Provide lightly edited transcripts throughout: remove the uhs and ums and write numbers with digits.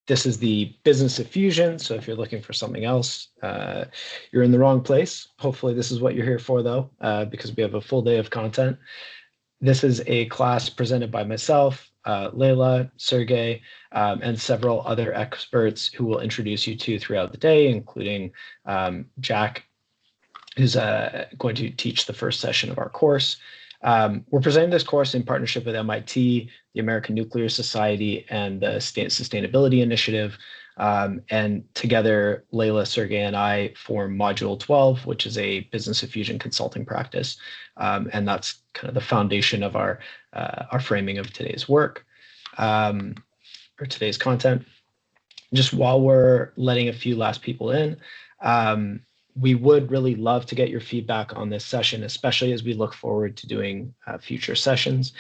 This is the business of Fusion. So if you're looking for something else, you're in the wrong place. Hopefully this is what you're here for though, because we have a full day of content. This is a class presented by myself, Layla, Sergey, and several other experts who will introduce you to throughout the day, including Jack, who's going to teach the first session of our course. We're presenting this course in partnership with MIT, the American Nuclear Society, and the State Sustainability Initiative. And together, Layla, Sergey, and I form Module 12, which is a business of fusion consulting practice. And that's kind of the foundation of our framing of today's work, or today's content. Just while we're letting a few last people in, we would really love to get your feedback on this session, especially as we look forward to doing future sessions.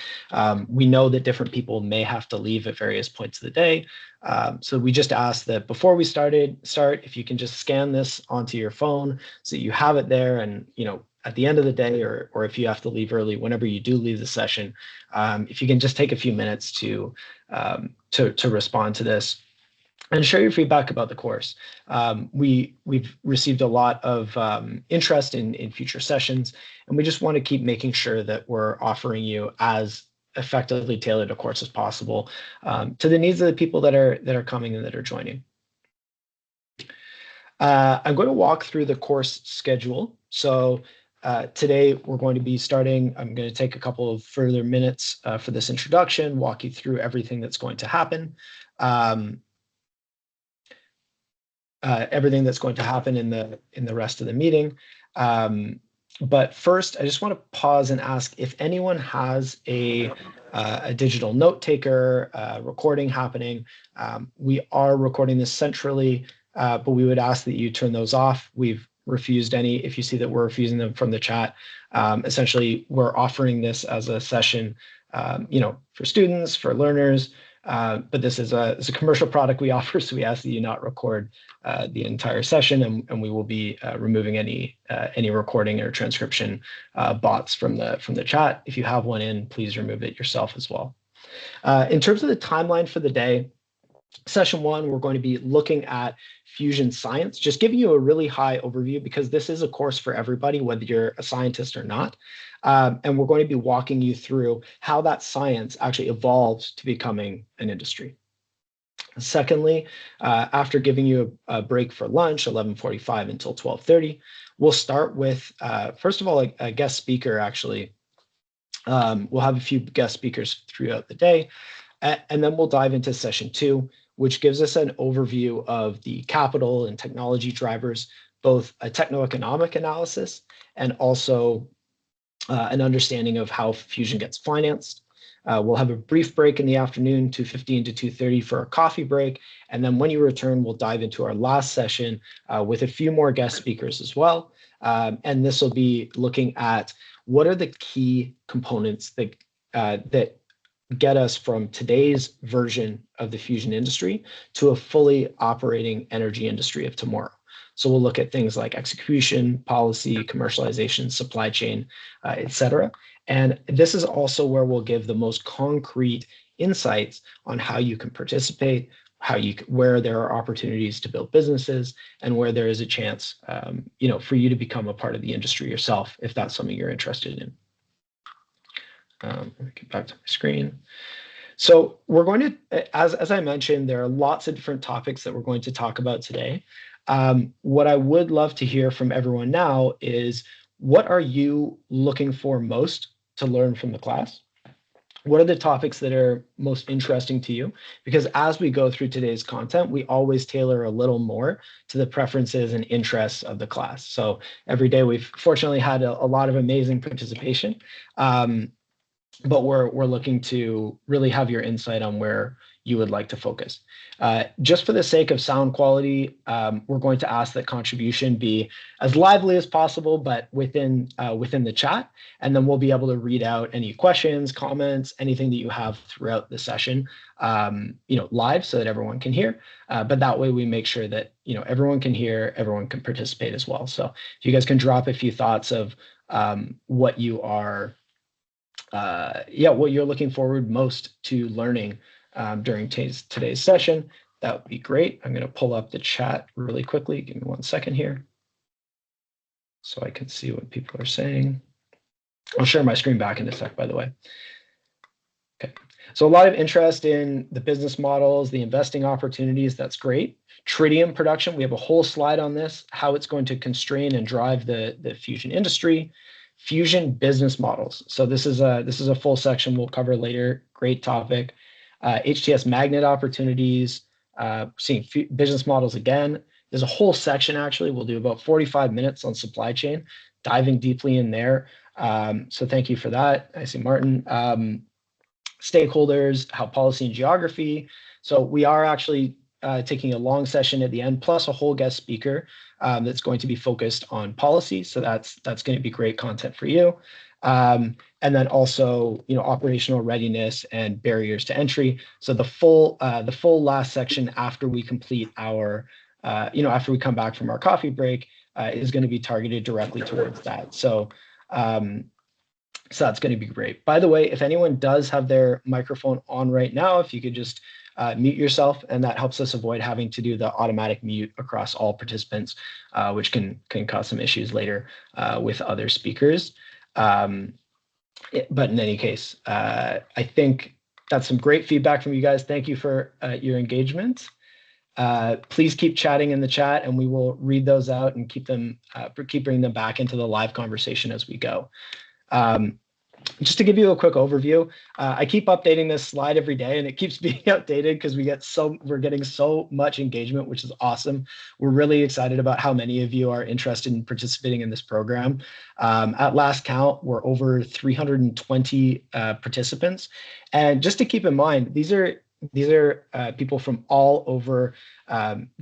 We know that different people may have to leave at various points of the day. So we just ask that before we start, if you can just scan this onto your phone so that you have it there, and at the end of the day, or if you have to leave early, whenever you do leave the session, if you can just take a few minutes to respond to this and share your feedback about the course. We've received a lot of interest in future sessions, and we just want to keep making sure that we're offering you as effectively tailored a course as possible to the needs of the people that are coming and that are joining. I'm going to walk through the course schedule. So today we're going to be starting, I'm going to take a couple of further minutes for this introduction, walk you through everything that's going to happen. Everything that's going to happen in the rest of the meeting. But first, I just want to pause and ask if anyone has a digital note taker recording happening. We are recording this centrally, but we would ask that you turn those off. We've refused any, if you see that we're refusing them from the chat. Essentially, we're offering this as a session, for students, for learners, but this is a commercial product we offer, so we ask that you not record the entire session, and we will be removing any recording or transcription bots from the chat. If you have one in, please remove it yourself as well. In terms of the timeline for the day, session one, we're going to be looking at fusion science, just giving you a really high overview because this is a course for everybody, whether you're a scientist or not. And we're going to be walking you through how that science actually evolved to becoming an industry. Secondly, after giving you a break for lunch, 11:45 until 12:30, we'll start with, first of all, a guest speaker, actually. We'll have a few guest speakers throughout the day, and then we'll dive into session two, which gives us an overview of the capital and technology drivers, both a techno-economic analysis and also an understanding of how fusion gets financed. We'll have a brief break in the afternoon, 2:15 to 2:30 for a coffee break. And then when you return, we'll dive into our last session with a few more guest speakers as well. And this will be looking at what are the key components that get us from today's version of the fusion industry to a fully operating energy industry of tomorrow. So we'll look at things like execution, policy, commercialization, supply chain, et cetera. And this is also where we'll give the most concrete insights on how you can participate, where there are opportunities to build businesses, and where there is a chance, for you to become a part of the industry yourself, if that's something you're interested in. Let me get back to my screen. So we're going to, as I mentioned, there are lots of different topics that we're going to talk about today. What I would love to hear from everyone now is, what are you looking for most to learn from the class? What are the topics that are most interesting to you? Because as we go through today's content, we always tailor a little more to the preferences and interests of the class. So every day we've fortunately had a lot of amazing participation, but we're looking to really have your insight on where you would like to focus. Just for the sake of sound quality, we're going to ask that contribution be as lively as possible, but within the chat, and then we'll be able to read out any questions, comments, anything that you have throughout the session, live, so that everyone can hear. But that way we make sure that everyone can hear, everyone can participate as well. So if you guys can drop a few thoughts of what you are, what you're looking forward most to learning during today's session, that would be great. I'm going to pull up the chat really quickly. Give me 1 second here so I can see what people are saying. I'll share my screen back in a sec, by the way. Okay, so a lot of interest in the business models, the investing opportunities. That's great. Tritium production, we have a whole slide on this, how it's going to constrain and drive the fusion industry. Fusion business models. So this is a full section we'll cover later. Great topic. HTS magnet opportunities, seeing business models again. There's a whole section actually. We'll do about 45 minutes on supply chain, diving deeply in there. So thank you for that. I see Martin. Stakeholders, how policy and geography. So we are actually taking a long session at the end, plus a whole guest speaker that's going to be focused on policy. So that's going to be great content for you. And then also, operational readiness and barriers to entry. So the full last section after we complete our, after we come back from our coffee break, is going to be targeted directly towards that. So that's going to be great. By the way, if anyone does have their microphone on right now, if you could just mute yourself, and that helps us avoid having to do the automatic mute across all participants, which can cause some issues later with other speakers. But in any case, I think that's some great feedback from you guys. Thank you for your engagement. Please keep chatting in the chat, and we will read those out and keep bringing them back into the live conversation as we go. Just to give you a quick overview, I keep updating this slide every day, and it keeps being updated because we're getting so much engagement, which is awesome. We're really excited about how many of you are interested in participating in this program. At last count, we're over 320 participants, and just to keep in mind, these are people from all over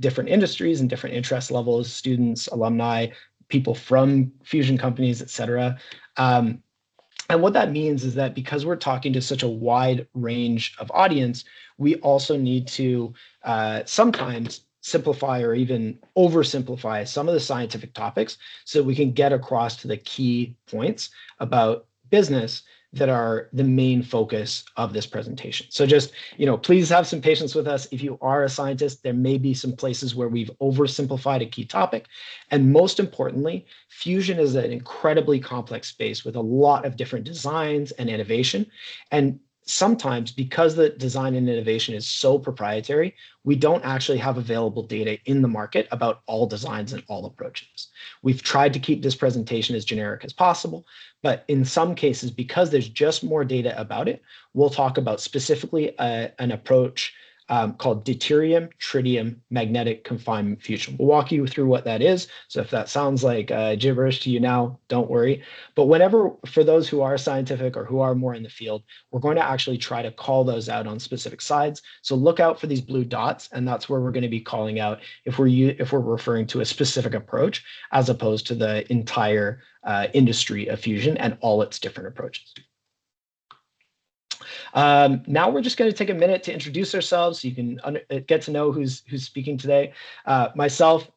different industries and different interest levels, students, alumni, people from fusion companies, etc. And what that means is that because we're talking to such a wide range of audience, we also need to sometimes simplify or even oversimplify some of the scientific topics so that we can get across to the key points about business that are the main focus of this presentation. So just, please have some patience with us. If you are a scientist, there may be some places where we've oversimplified a key topic. And most importantly, fusion is an incredibly complex space with a lot of different designs and innovation. And sometimes, because the design and innovation is so proprietary, we don't actually have available data in the market about all designs and all approaches. We've tried to keep this presentation as generic as possible, but in some cases, because there's just more data about it, we'll talk about specifically an approach called deuterium tritium magnetic confinement fusion. We'll walk you through what that is. So if that sounds like gibberish to you now, don't worry. But for those who are scientific or who are more in the field, we're going to actually try to call those out on specific sides. So look out for these blue dots, and that's where we're going to be calling out if we're referring to a specific approach as opposed to the entire industry of fusion and all its different approaches. Now we're just going to take a minute to introduce ourselves so you can get to know who's speaking today. Myself,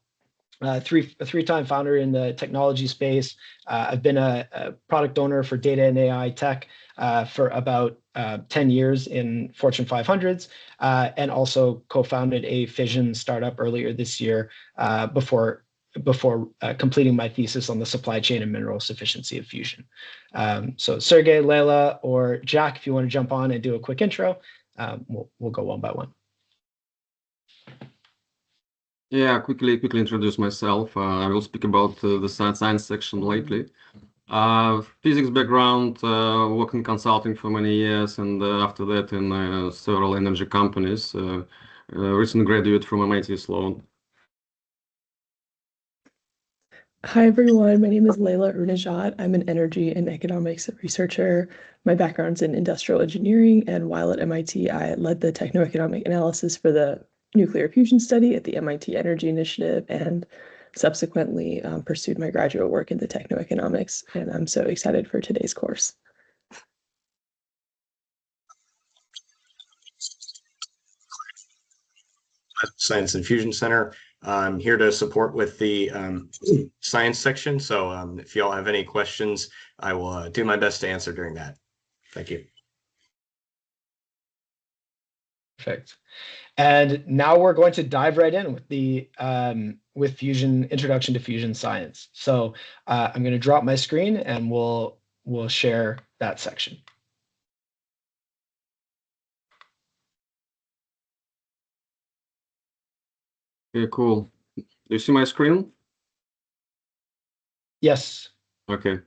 a three-time founder in the technology space. I've been a product owner for data and AI tech for about 10 years in Fortune 500s, and also co-founded a fission startup earlier this year before completing my thesis on the supply chain and mineral sufficiency of fusion. So Sergey, Leila, or Jack, if you want to jump on and do a quick intro, we'll go one by one. Yeah, quickly introduce myself. I will speak about the science section lately. Physics background, worked in consulting for many years, and after that in several energy companies. Recent graduate from MIT Sloan. Hi, everyone. My name is Leila Urnajat. I'm an energy and economics researcher. My background's in industrial engineering, and while at MIT, I led the techno-economic analysis for the nuclear fusion study at the MIT Energy Initiative, and subsequently pursued my graduate work in the techno-economics, and I'm so excited for today's course. Science and Fusion Center. I'm here to support with the science section. So if you all have any questions, I will do my best to answer during that. Thank you. Perfect. And now we're going to dive right in with the with fusion introduction to fusion science. So I'm going to drop my screen and we'll share that section. Okay, cool. Do you see my screen? Yes. Okay.